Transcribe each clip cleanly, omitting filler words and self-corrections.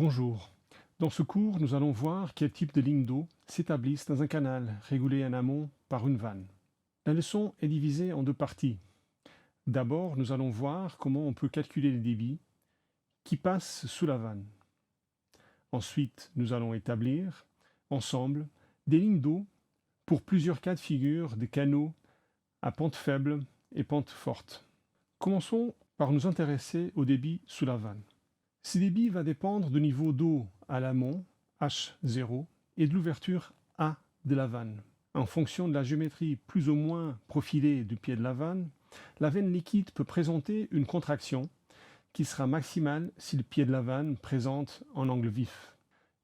Bonjour. Dans ce cours, nous allons voir quel type de lignes d'eau s'établissent dans un canal régulé en amont par une vanne. La leçon est divisée en deux parties. D'abord, nous allons voir comment on peut calculer les débits qui passent sous la vanne. Ensuite, nous allons établir, ensemble, des lignes d'eau pour plusieurs cas de figure de canaux à pente faible et pente forte. Commençons par nous intéresser au débit sous la vanne. Ce débit va dépendre du niveau d'eau à l'amont, H0, et de l'ouverture A de la vanne. En fonction de la géométrie plus ou moins profilée du pied de la veine liquide peut présenter une contraction qui sera maximale si le pied de la vanne présente un angle vif.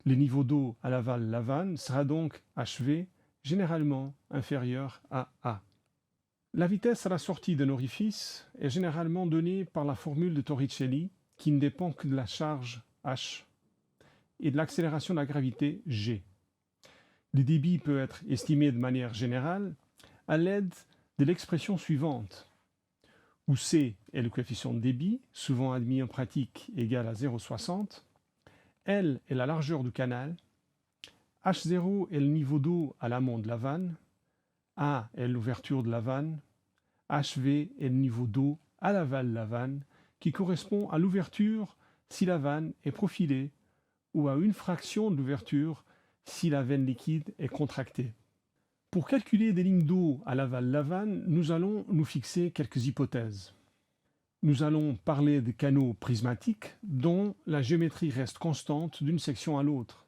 Le niveau d'eau à l'aval de la vanne sera donc HV, généralement inférieur à A. La vitesse à la sortie d'un orifice est généralement donnée par la formule de Torricelli, qui ne dépend que de la charge H et de l'accélération de la gravité G. Le débit peut être estimé de manière générale à l'aide de l'expression suivante, où C est le coefficient de débit, souvent admis en pratique égal à 0,60, L est la largeur du canal, H0 est le niveau d'eau à l'amont de la vanne, A est l'ouverture de la vanne, HV est le niveau d'eau à l'aval de la vanne, qui correspond à l'ouverture si la vanne est profilée ou à une fraction de l'ouverture si la veine liquide est contractée. Pour calculer des lignes d'eau à l'aval de la vanne, nous allons nous fixer quelques hypothèses. Nous allons parler de canaux prismatiques dont la géométrie reste constante d'une section à l'autre.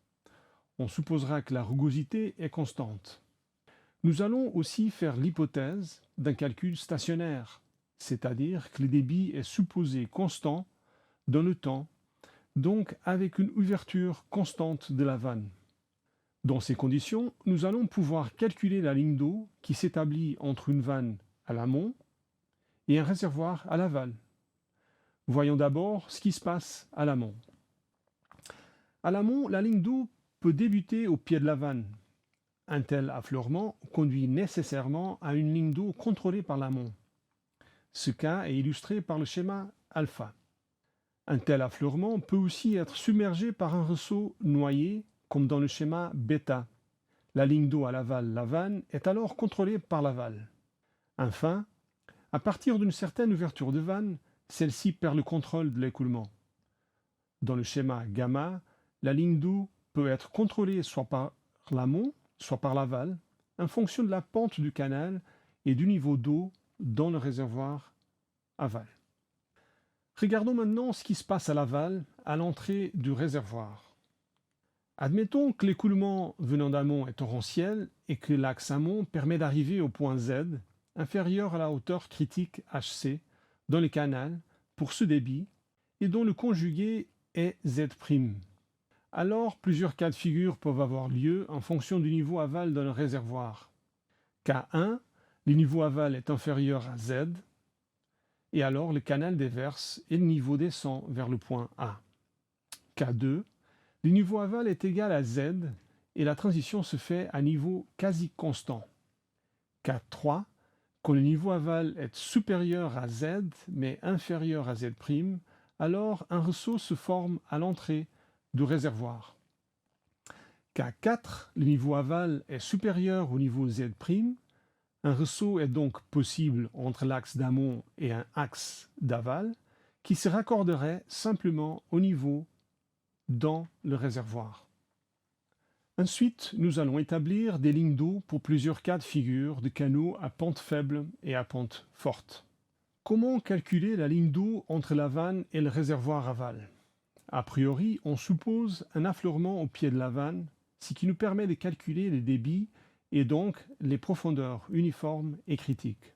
On supposera que la rugosité est constante. Nous allons aussi faire l'hypothèse d'un calcul stationnaire, c'est-à-dire que le débit est supposé constant dans le temps, donc avec une ouverture constante de la vanne. Dans ces conditions, nous allons pouvoir calculer la ligne d'eau qui s'établit entre une vanne à l'amont et un réservoir à l'aval. Voyons d'abord ce qui se passe à l'amont. À l'amont, la ligne d'eau peut débuter au pied de la vanne. Un tel affleurement conduit nécessairement à une ligne d'eau contrôlée par l'amont. Ce cas est illustré par le schéma alpha. Un tel affleurement peut aussi être submergé par un ressaut noyé, comme dans le schéma bêta. La ligne d'eau à l'aval de la vanne est alors contrôlée par l'aval. Enfin, à partir d'une certaine ouverture de vanne, celle-ci perd le contrôle de l'écoulement. Dans le schéma gamma, la ligne d'eau peut être contrôlée soit par l'amont, soit par l'aval, en fonction de la pente du canal et du niveau d'eau dans le réservoir aval. Regardons maintenant ce qui se passe à l'aval, à l'entrée du réservoir. Admettons que l'écoulement venant d'amont est torrentiel et que l'axe amont permet d'arriver au point Z, inférieur à la hauteur critique HC, dans le canal, pour ce débit, et dont le conjugué est Z'. Alors, plusieurs cas de figure peuvent avoir lieu en fonction du niveau aval dans le réservoir. Cas 1, le niveau aval est inférieur à Z, et alors le canal déverse et le niveau descend vers le point A. Cas 2, le niveau aval est égal à Z et la transition se fait à niveau quasi constant. Cas 3, quand le niveau aval est supérieur à Z mais inférieur à Z', alors un ressaut se forme à l'entrée du réservoir. Cas 4, le niveau aval est supérieur au niveau Z', un ressaut est donc possible entre l'axe d'amont et un axe d'aval qui se raccorderait simplement au niveau dans le réservoir. Ensuite, nous allons établir des lignes d'eau pour plusieurs cas de figure de canaux à pente faible et à pente forte. Comment calculer la ligne d'eau entre la vanne et le réservoir aval? A priori, on suppose un affleurement au pied de la vanne, ce qui nous permet de calculer les débits et donc les profondeurs uniformes et critiques.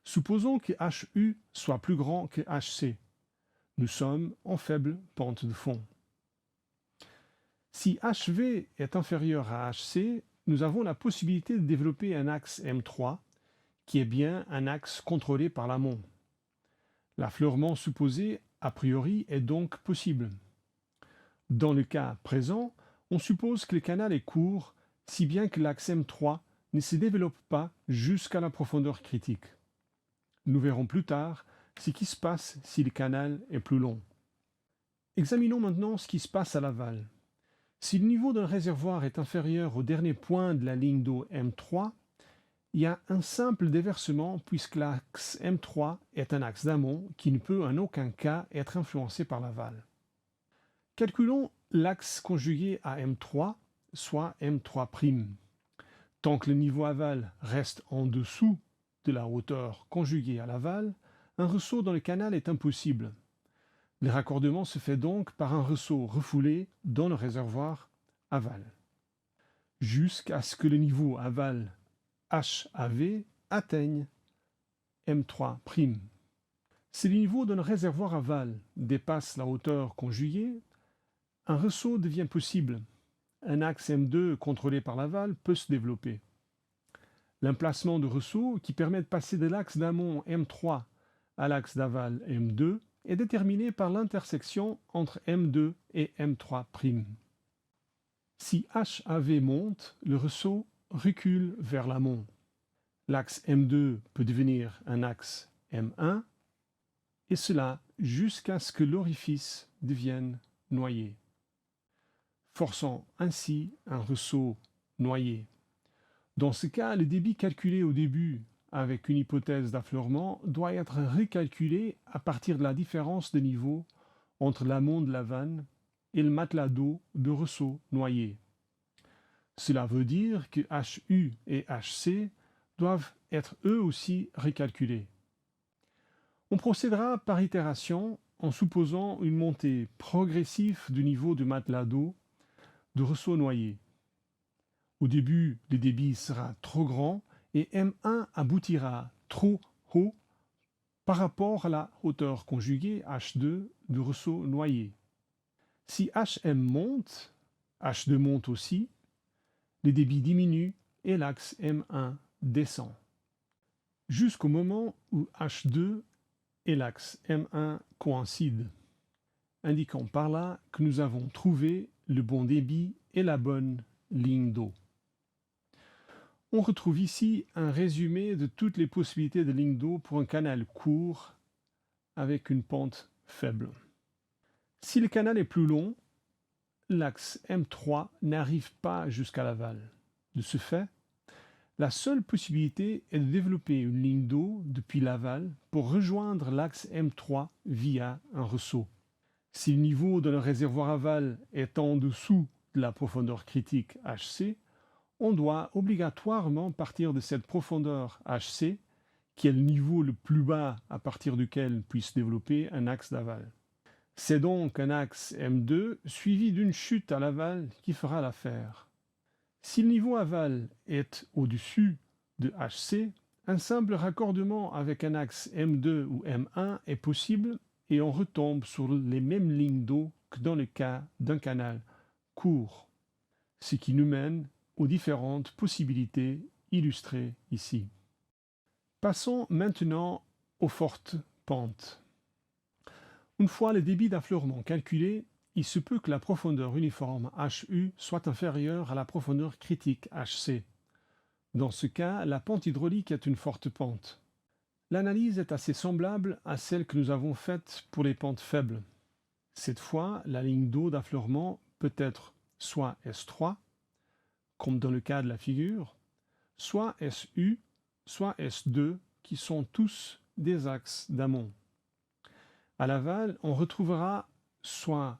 Supposons que HU soit plus grand que HC. Nous sommes en faible pente de fond. Si HV est inférieur à HC, nous avons la possibilité de développer un axe M3, qui est bien un axe contrôlé par l'amont. L'affleurement supposé, a priori, est donc possible. Dans le cas présent, on suppose que le canal est court, si bien que l'axe M3 ne se développe pas jusqu'à la profondeur critique. Nous verrons plus tard ce qui se passe si le canal est plus long. Examinons maintenant ce qui se passe à l'aval. Si le niveau d'un réservoir est inférieur au dernier point de la ligne d'eau M3, il y a un simple déversement puisque l'axe M3 est un axe d'amont qui ne peut en aucun cas être influencé par l'aval. Calculons l'axe conjugué à M3, soit M3'. Tant que le niveau aval reste en dessous de la hauteur conjuguée à l'aval, un ressaut dans le canal est impossible. Le raccordement se fait donc par un ressaut refoulé dans le réservoir aval, jusqu'à ce que le niveau aval HAV atteigne M3'. Si le niveau d'un réservoir aval dépasse la hauteur conjuguée, un ressaut devient possible. Un axe M2 contrôlé par l'aval peut se développer. L'emplacement de ressaut qui permet de passer de l'axe d'amont M3 à l'axe d'aval M2 est déterminé par l'intersection entre M2 et M3'. Si HAV monte, le ressaut recule vers l'amont. L'axe M2 peut devenir un axe M1, et cela jusqu'à ce que l'orifice devienne noyé, forçant ainsi un ressaut noyé. Dans ce cas, le débit calculé au début avec une hypothèse d'affleurement doit être recalculé à partir de la différence de niveau entre l'amont de la vanne et le matelas d'eau de ressaut noyé. Cela veut dire que HU et HC doivent être eux aussi recalculés. On procédera par itération en supposant une montée progressive du niveau du matelas d'eau de ressaut noyé. Au début, le débit sera trop grand et M1 aboutira trop haut par rapport à la hauteur conjuguée H2 du ressaut noyé. Si HM monte, H2 monte aussi, le débit diminue et l'axe M1 descend, jusqu'au moment où H2 et l'axe M1 coïncident, indiquant par là que nous avons trouvé le bon débit et la bonne ligne d'eau. On retrouve ici un résumé de toutes les possibilités de ligne d'eau pour un canal court avec une pente faible. Si le canal est plus long, l'axe M3 n'arrive pas jusqu'à l'aval. De ce fait, la seule possibilité est de développer une ligne d'eau depuis l'aval pour rejoindre l'axe M3 via un ressaut. Si le niveau de le réservoir aval est en dessous de la profondeur critique HC, on doit obligatoirement partir de cette profondeur HC, qui est le niveau le plus bas à partir duquel puisse développer un axe d'aval. C'est donc un axe M2 suivi d'une chute à l'aval qui fera l'affaire. Si le niveau aval est au-dessus de HC, un simple raccordement avec un axe M2 ou M1 est possible et on retombe sur les mêmes lignes d'eau que dans le cas d'un canal court, ce qui nous mène aux différentes possibilités illustrées ici. Passons maintenant aux fortes pentes. Une fois le débit d'affleurement calculé, il se peut que la profondeur uniforme HU soit inférieure à la profondeur critique HC. Dans ce cas, la pente hydraulique est une forte pente. L'analyse est assez semblable à celle que nous avons faite pour les pentes faibles. Cette fois, la ligne d'eau d'affleurement peut être soit S3, comme dans le cas de la figure, soit SU, soit S2, qui sont tous des axes d'amont. À l'aval, on retrouvera soit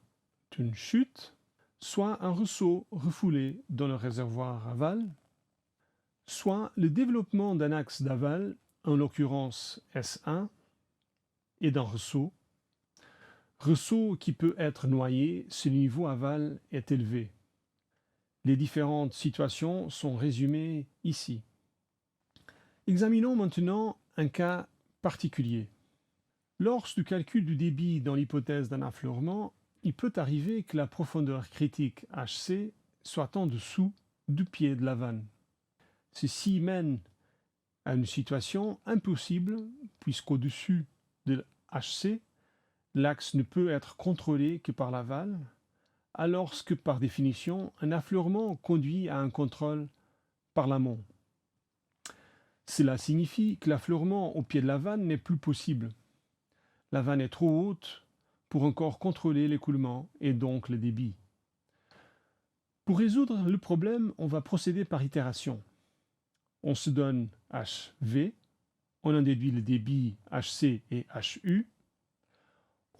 une chute, soit un ressaut refoulé dans le réservoir aval, soit le développement d'un axe d'aval, en l'occurrence S1, et d'un ressaut qui peut être noyé si le niveau aval est élevé. Les différentes situations sont résumées ici. Examinons maintenant un cas particulier. Lors du calcul du débit dans l'hypothèse d'un affleurement, il peut arriver que la profondeur critique HC soit en dessous du pied de la vanne. Ceci mène à une situation impossible puisqu'au-dessus de HC, l'axe ne peut être contrôlé que par l'aval, alors que par définition, un affleurement conduit à un contrôle par l'amont. Cela signifie que l'affleurement au pied de la vanne n'est plus possible. La vanne est trop haute pour encore contrôler l'écoulement et donc le débit. Pour résoudre le problème, on va procéder par itération. On se donne HV, on en déduit le débit HC et HU,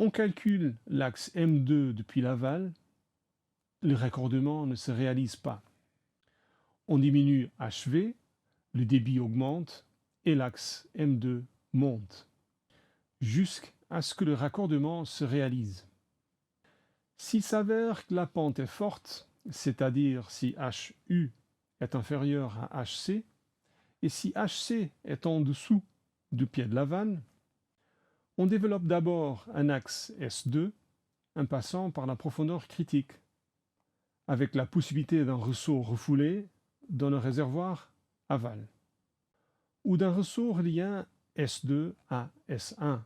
on calcule l'axe M2 depuis l'aval, le raccordement ne se réalise pas. On diminue HV, le débit augmente et l'axe M2 monte, jusqu'à ce que le raccordement se réalise. S'il s'avère que la pente est forte, c'est-à-dire si HU est inférieur à HC, et si HC est en dessous du pied de la vanne, on développe d'abord un axe S2, en passant par la profondeur critique, avec la possibilité d'un ressaut refoulé dans le réservoir aval, ou d'un ressaut reliant S2 à S1,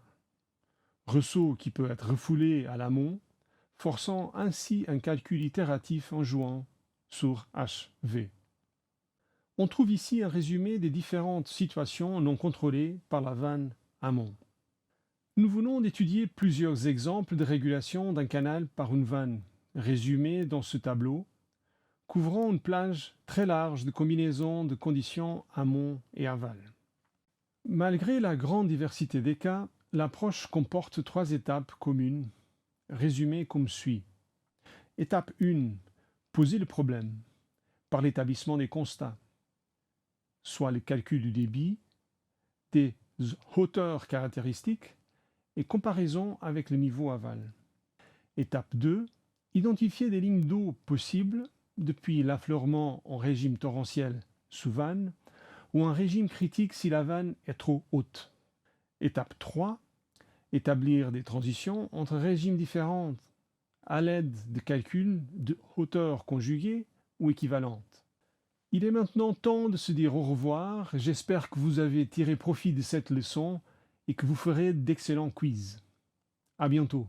ressaut qui peut être refoulé à l'amont, forçant ainsi un calcul itératif en jouant sur HV. On trouve ici un résumé des différentes situations non contrôlées par la vanne amont. Nous venons d'étudier plusieurs exemples de régulation d'un canal par une vanne, résumés dans ce tableau, couvrant une plage très large de combinaisons de conditions amont et aval. Malgré la grande diversité des cas, l'approche comporte 3 étapes communes, résumées comme suit. Étape 1. Poser le problème par l'établissement des constats, soit le calcul du débit, des hauteurs caractéristiques et comparaison avec le niveau aval. Étape 2. Identifier des lignes d'eau possibles depuis l'affleurement en régime torrentiel sous vanne ou en régime critique si la vanne est trop haute. Étape 3. Établir des transitions entre régimes différents à l'aide de calculs de hauteur conjuguée ou équivalente. Il est maintenant temps de se dire au revoir. J'espère que vous avez tiré profit de cette leçon et que vous ferez d'excellents quiz. À bientôt.